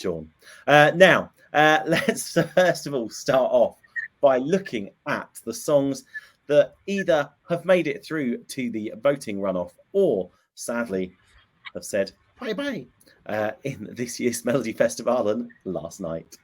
Sean. Now, let's first of all start off by looking at the songs that either have made it through to the voting runoff or, sadly, have said bye-bye in this year's Melodifestivalen last night.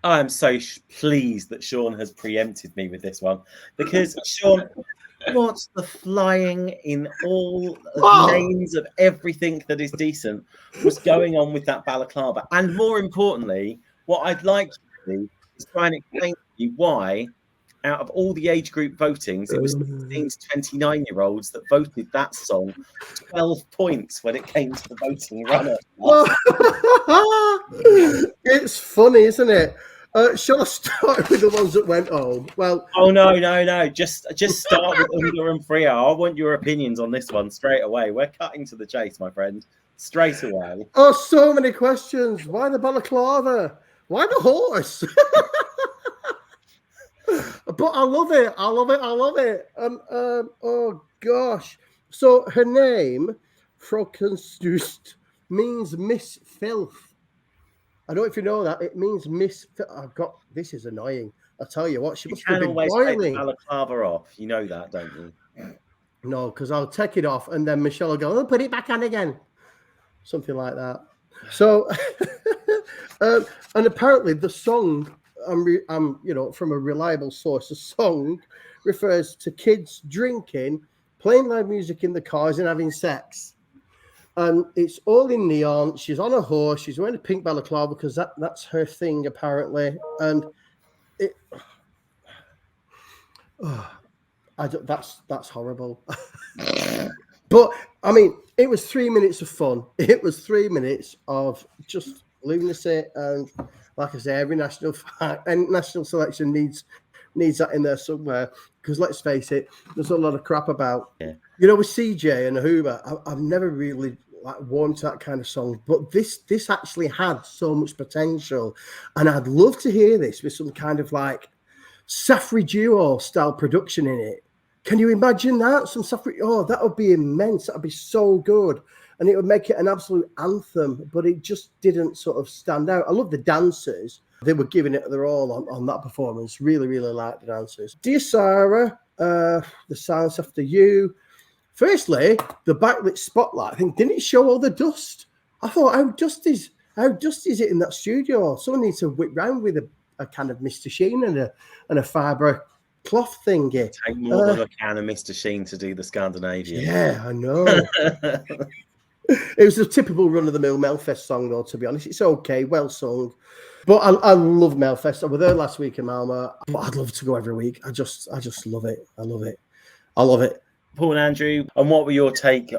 I'm so pleased that Sean has preempted me with this one, because Sean, what's the flying in all names of everything that is decent was going on with that balaclava? And more importantly, what I'd like you to do is try and explain to you why, out of all the age group votings, it was 16 to 29-year-olds that voted that song 12 points when it came to the voting runner. It's funny, isn't it? Shall I start with the ones that went home? Well, no. Just start with Under and Freya. I want your opinions on this one straight away. We're cutting to the chase, my friend. Straight away. Oh, so many questions. Why the balaclava? Why the horse? But I love it. Oh gosh. So her name, Fraukenstust, means Miss Filth. I don't know if you know that. It means Miss. This is annoying. I tell you what, she must have been always boiling. take the balaclava off. You know that, don't you? No, because I'll take it off, and then Michelle will go, "Oh, put it back on again," something like that. So, and apparently the song, I'm from a reliable source. The song refers to kids drinking, playing loud music in the cars, and having sex. And it's all in neon. She's on a horse. She's wearing a pink balaclava because that's her thing, apparently. And that's horrible. But I mean, it was 3 minutes of fun. It was 3 minutes of just lunacy. And like I say, every national selection needs that in there somewhere. Because let's face it, there's a lot of crap about. Yeah. With CJ and Hoover, I've never really warmed to that kind of song, but this actually had so much potential, and I'd love to hear this with some kind of like Safri Duo style production in it. Can you imagine that? Some Safri? Oh, that would be immense. That would be so good, and it would make it an absolute anthem. But it just didn't sort of stand out. I love the dancers. They were giving it their all on that performance. Really, really liked the dancers. Dear Sarah, The Silence After You. Firstly, the backlit spotlight thing, didn't it show all the dust? I thought, how dusty is it in that studio? Someone needs to whip round with a kind of Mr. Sheen and a fibre cloth thingy. Take more than a can of Mr. Sheen to do the Scandinavian. Yeah, I know. It was a typical run-of-the-mill Melfest song, though, to be honest. It's okay, well sung. But I love Melfest. I was there last week in Malmö. But I'd love to go every week. I just love it. I love it. Paul and Andrew, and what was your take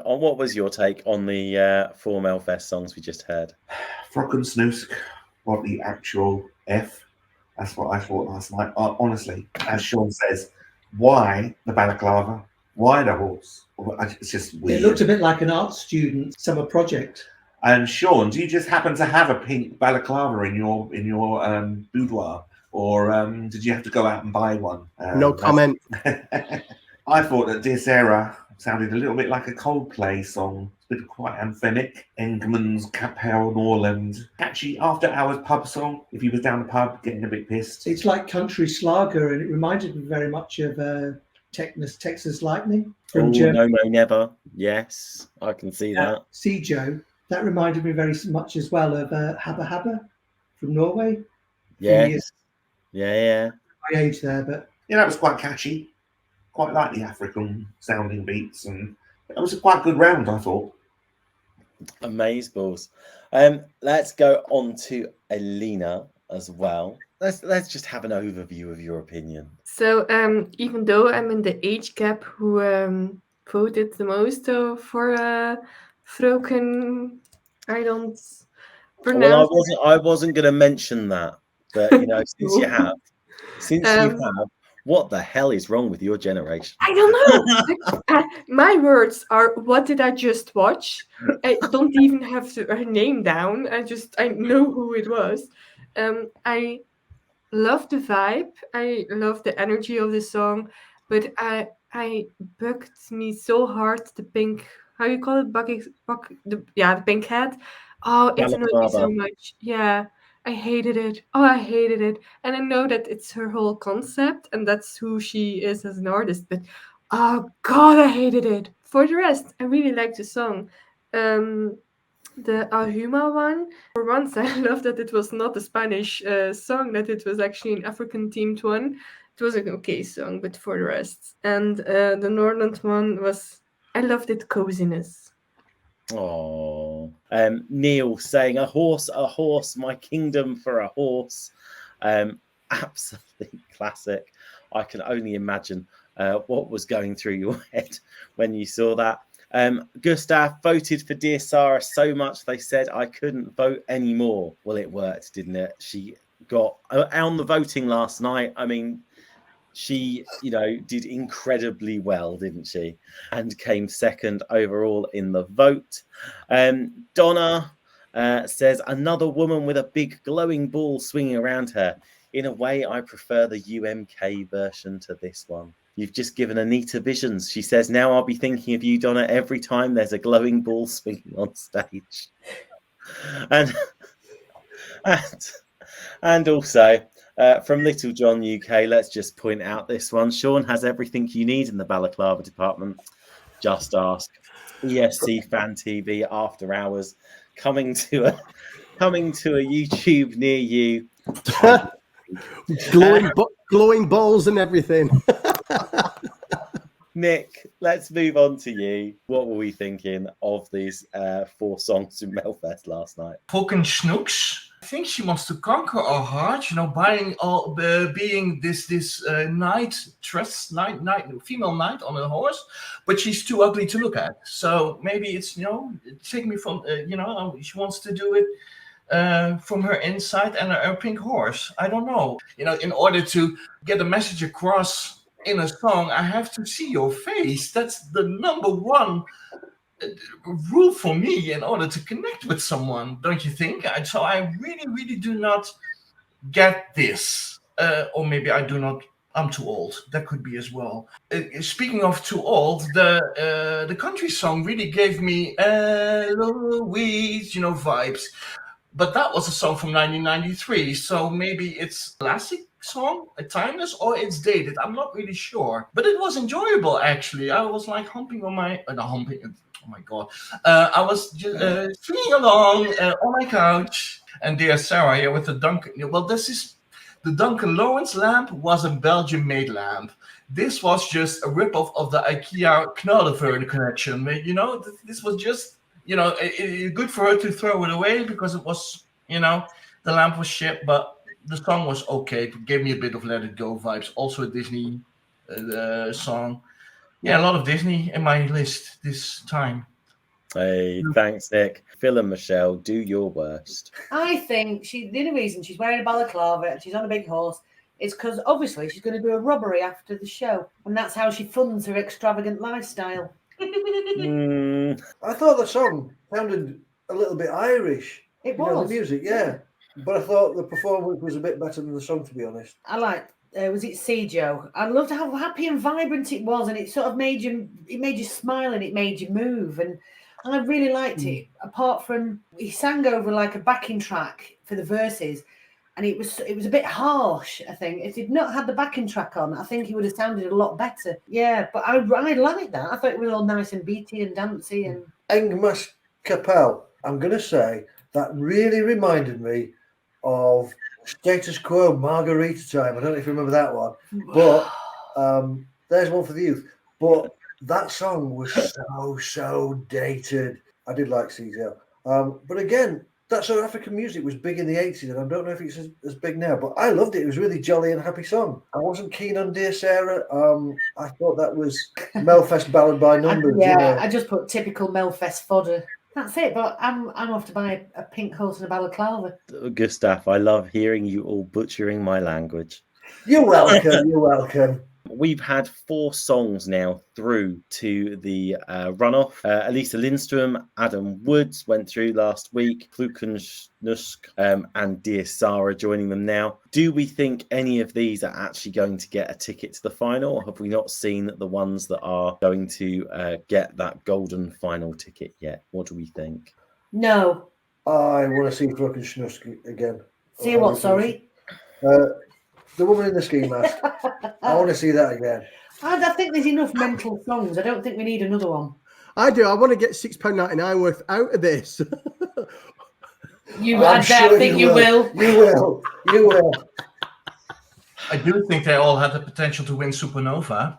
on the 4 Melfest songs we just heard? Fraukenstust, what the actual F? That's what I thought last night. Honestly, as Sean says, why the balaclava? Why the horse? It's just weird. It looked a bit like an art student summer project. And Sean, do you just happen to have a pink balaclava in your boudoir, or did you have to go out and buy one? No comment. I thought that Dear Sarah sounded a little bit like a Coldplay song. It's a bit quite anthemic. Engman's Kapell Norland. Catchy after-hours pub song, if you was down the pub getting a bit pissed. It's like country Schlager, and it reminded me very much of Texas Lightning from Germany. No, never. Yes, I can see that. Joe. That reminded me very much as well of Habba Habba from Norway. Yes. Yeah. My age there, but yeah, that was quite catchy. Quite like the African sounding beats, and That was a quite good round, I thought. Amazeballs. Let's go on to Elena as well. Let's just have an overview of your opinion. So even though I'm in the age gap who voted the most for Vroken, I don't pronounce. Well, I wasn't going to mention that, but you know, since you have, what the hell is wrong with your generation? I don't know. My words are, what did I just watch? I don't even have her name down. I know who it was. I love the vibe. I love the energy of the song, but I bugged me so hard the pink. How you call it? The pink head. Oh, it annoyed me so much. Yeah. I hated it. Oh, I hated it. And I know that it's her whole concept and that's who she is as an artist, but oh god, I hated it. For the rest, I really liked the song. The Ahuma one, for once, I love that it was not a Spanish song, that it was actually an African themed one. It was an okay song, but for the rest. And the Northern one was, I loved it coziness. Oh, Neil saying a horse, my kingdom for a horse. Absolutely classic. I can only imagine what was going through your head when you saw that. Gustav voted for Dear Sarah so much they said I couldn't vote anymore. Well, it worked, didn't it? She got on the voting last night. I mean, she, did incredibly well, didn't she? And came second overall in the vote. Donna says, another woman with a big glowing ball swinging around her. In a way, I prefer the UMK version to this one. You've just given Anita visions. She says, now I'll be thinking of you, Donna, every time there's a glowing ball swinging on stage. And also, from Little John UK, let's just point out this one. Sean has everything you need in the balaclava department. Just ask. ESC Fan TV After Hours coming to a YouTube near you. glowing balls and everything. Nick, let's move on to you. What were we thinking of these 4 songs in Melfest last night? Fucking Snooks. I think she wants to conquer our hearts, being this female knight on a horse, but she's too ugly to look at. So maybe it's take me from she wants to do it from her inside and her pink horse. I don't know. In order to get a message across in a song, I have to see your face. That's the number one rule for me in order to connect with someone, don't you think? So I really, really do not get this. Or maybe I do not. I'm too old. That could be as well. Speaking of too old, the country song really gave me Eloise, vibes. But that was a song from 1993, so maybe it's a classic song, a timeless, or it's dated. I'm not really sure. But it was enjoyable, actually. I was like humping on my... oh my God. I was just swinging along on my couch. And Dear Sarah, with the Duncan... Well, the Duncan Lawrence lamp was a Belgian-made lamp. This was just a rip-off of the IKEA Knollenverne connection. This was just... good for her to throw it away because it was, the lamp was shit, but the song was okay. It gave me a bit of Let It Go vibes. Also a Disney song. Yeah, a lot of Disney in my list this time. Hey, thanks, Nick. Phil and Michelle, do your worst. I think the only reason she's wearing a balaclava and she's on a big horse is because obviously she's going to do a robbery after the show, and that's how she funds her extravagant lifestyle. I thought the song sounded a little bit Irish. It was. The music, yeah. But I thought the performance was a bit better than the song, to be honest. I liked, was it Sejo? I loved how happy and vibrant it was, and it sort of made you smile and it made you move, and I really liked it. Apart from he sang over like a backing track for the verses, and it was a bit harsh. I think if he'd not had the backing track on, I think he would have sounded a lot better. Yeah, but I liked that. I thought it was all nice and beaty and dancey. And Engmas Capel, I'm going to say that really reminded me of Status Quo Margarita Time. I don't know if you remember that one, but there's one for the youth. But That song was so dated. I did like CZL. But again, that South African music was big in the 80s, and I don't know if it's as big now, but I loved it. It was a really jolly and happy song. I wasn't keen on Dear Sarah. I thought that was Melfest ballad by numbers. I just put typical Melfest fodder. That's it, but I'm off to buy a pink horse and a balaclava. Gustav, I love hearing you all butchering my language. You're welcome. You're welcome. We've had 4 songs now through to the runoff. Elisa Lindstrom, Adam Woods went through last week, Klukenschnusk, and Dear Sarah joining them now. Do we think any of these are actually going to get a ticket to the final, or have we not seen the ones that are going to get that golden final ticket yet? What do we think? No. I want to see Klukenschnusk again. See what, sorry? The woman in the ski mask. I want to see that again. I think there's enough mental songs. I don't think we need another one. I do. I want to get £6.99 worth out of this. I think you will. You will. I do think they all had the potential to win Supernova.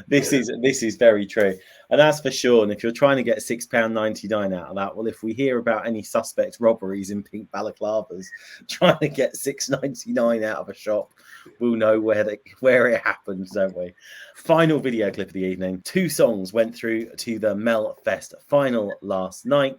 This is very true. And as for Sean, if you're trying to get £6.99 out of that, well, if we hear about any suspect robberies in pink balaclavas trying to get £6.99 out of a shop, we'll know where it happened, don't we? Final video clip of the evening. 2 songs went through to the Melfest final last night.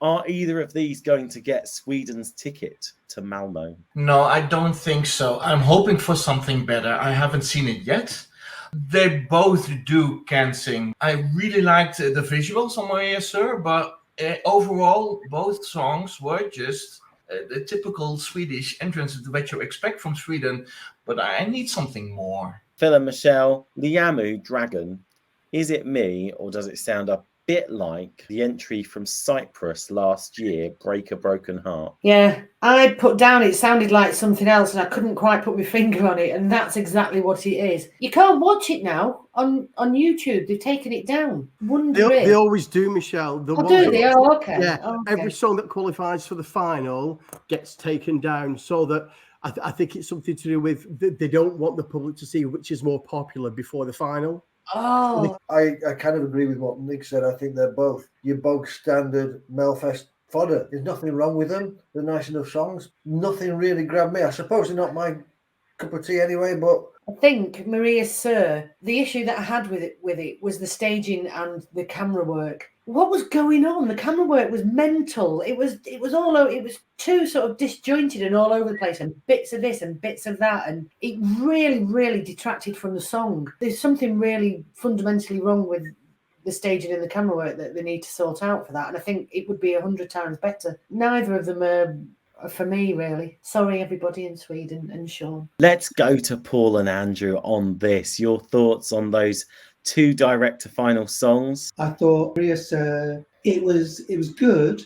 Are either of these going to get Sweden's ticket to Malmö? No, I don't think so. I'm hoping for something better. I haven't seen it yet. They both do can sing. I really liked the visuals on Maria Sir, but overall, both songs were just the typical Swedish entrance that you expect from Sweden, but I need something more. Phil and Michelle, Liamu Dragon, is it me or does it sound a bit like the entry from Cyprus last year, Break a Broken Heart? Yeah, I put down it sounded like something else and I couldn't quite put my finger on it, and that's exactly what it is. You can't watch it now on YouTube. They've taken it down. They always do, Michelle. Do they? Oh, okay. Yeah, okay. Every song that qualifies for the final gets taken down, so that I think it's something to do with they don't want the public to see which is more popular before the final. Oh, I kind of agree with what Nick said. I think they're both your bog standard Melfest fodder. There's nothing wrong with them. They're nice enough songs. Nothing really grabbed me. I suppose they're not my cup of tea anyway, but I think Maria Sir, the issue that I had with it was the staging and the camera work. What was going on? The camera work was mental. It was all over. It was too sort of disjointed and all over the place, and bits of this and bits of that, and it really, really detracted from the song. There's something really fundamentally wrong with the staging and the camera work that they need to sort out for that, and I think it would be 100 times better. Neither of them are for me, really. Sorry, everybody in Sweden and Sean. Let's go to Paul and Andrew on this. Your thoughts on those 2 direct-to-final songs? I thought it was good,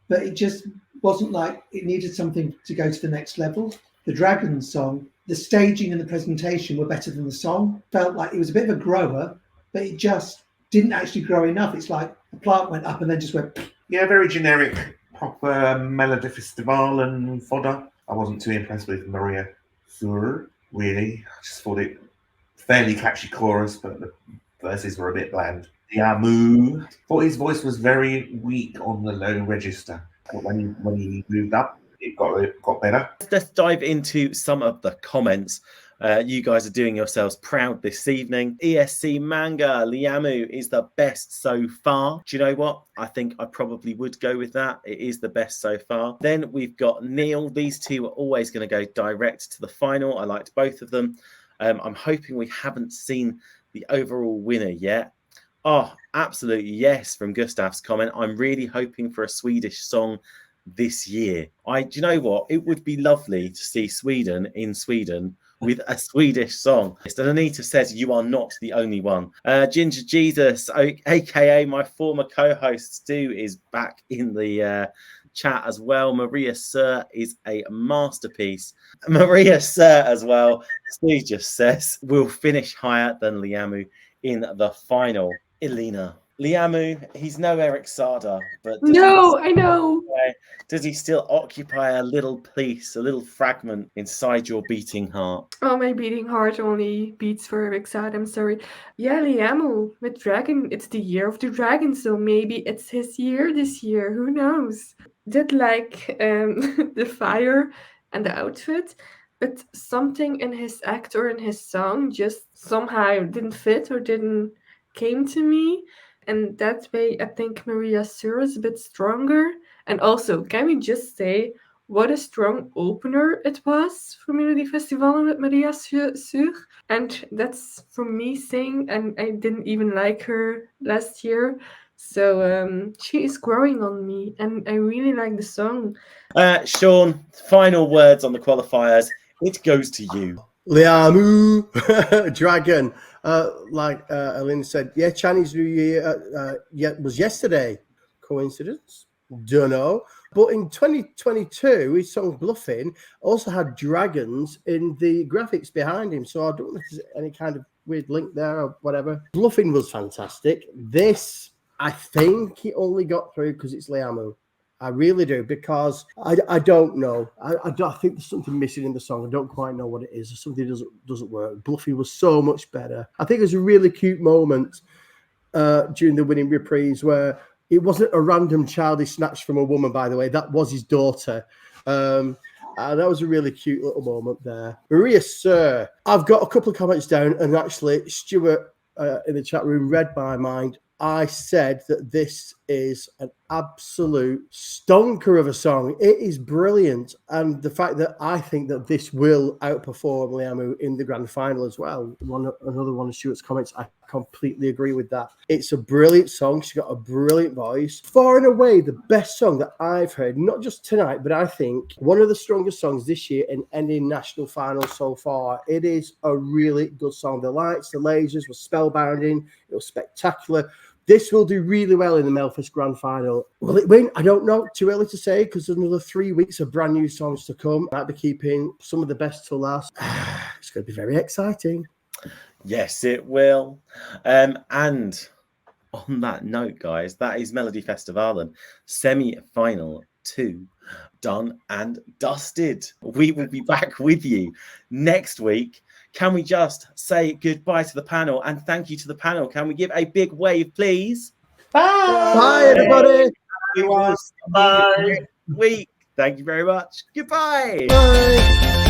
but it just wasn't like it needed something to go to the next level. The Dragon song, the staging and the presentation were better than the song. Felt like it was a bit of a grower, but it just didn't actually grow enough. It's like the plant went up and then just went. Yeah, very generic proper Melodifestivalen fodder. I wasn't too impressed with Maria Sur, really. I just thought it fairly catchy chorus, but the verses were a bit bland. Yamu. Thought his voice was very weak on the low register. But when he moved up, it got better. Let's dive into some of the comments. You guys are doing yourselves proud this evening. ESC Manga, Liamu is the best so far. Do you know what? I think I probably would go with that. It is the best so far. Then we've got Neil. These two are always going to go direct to the final. I liked both of them. I'm hoping we haven't seen the overall winner yet. Oh, absolutely yes, from Gustav's comment. I'm really hoping for a Swedish song this year. Do you know what? It would be lovely to see Sweden in Sweden with a Swedish song. And Anita says, you are not the only one. Ginger Jesus, aka my former co-host Stu, is back in the chat as well. Maria Sir is a masterpiece. Maria Sir as well. Stu just says, we'll finish higher than Liamu in the final. Elena. Liamu, he's no Eric Sada, but I know. Does he still occupy a little piece, a little fragment inside your beating heart? Oh, my beating heart only beats for Eric Saad. I'm sorry. Yeah, Liamu with Dragon. It's the year of the dragon, so maybe it's his year this year. Who knows? Did like the fire and the outfit, but something in his act or in his song just somehow didn't fit or didn't came to me. And that way, I think Maria Sur is a bit stronger. And also, can we just say what a strong opener it was for Melodifestivalen with Maria Sur? And that's from me saying, and I didn't even like her last year. So she is growing on me, and I really like the song. Sean, final words on the qualifiers. It goes to you. Liamu, Dragon. Like Elena said, yeah, Chinese New Year was yesterday. Coincidence? Don't know. But in 2022, his song Bluffing also had dragons in the graphics behind him. So I don't know if there's any kind of weird link there or whatever. Bluffing was fantastic. This, I think he only got through because it's Liamu. I really do, because I don't know. I think there's something missing in the song. I don't quite know what it is. Something doesn't work. Bluffy was so much better. I think there's a really cute moment during the winning reprise where it wasn't a random child he snatched from a woman, by the way. That was his daughter. And that was a really cute little moment there. Maria Sir, I've got a couple of comments down, and actually Stuart in the chat room read my mind. I said that this is an absolute stonker of a song. It is brilliant. And the fact that I think that this will outperform Liamu in the grand final as well. Another one of Stuart's comments, I completely agree with that. It's a brilliant song. She's got a brilliant voice. Far and away the best song that I've heard, not just tonight, but I think one of the strongest songs this year in any national final so far. It is a really good song. The lights, the lasers were spellbinding. It was spectacular. This will do really well in the Melfest Grand Final. Will it win? I don't know. Too early to say, because there's another 3 weeks of brand new songs to come. Might be keeping some of the best till last. It's going to be very exciting. Yes, it will. And on that note, guys, that is Melodifestivalen Semi Final 2 done and dusted. We will be back with you next week. Can we just say goodbye to the panel and thank you to the panel? Can we give a big wave, please? Bye. Bye, everybody. Bye. Week. Thank you very much. Goodbye. Bye.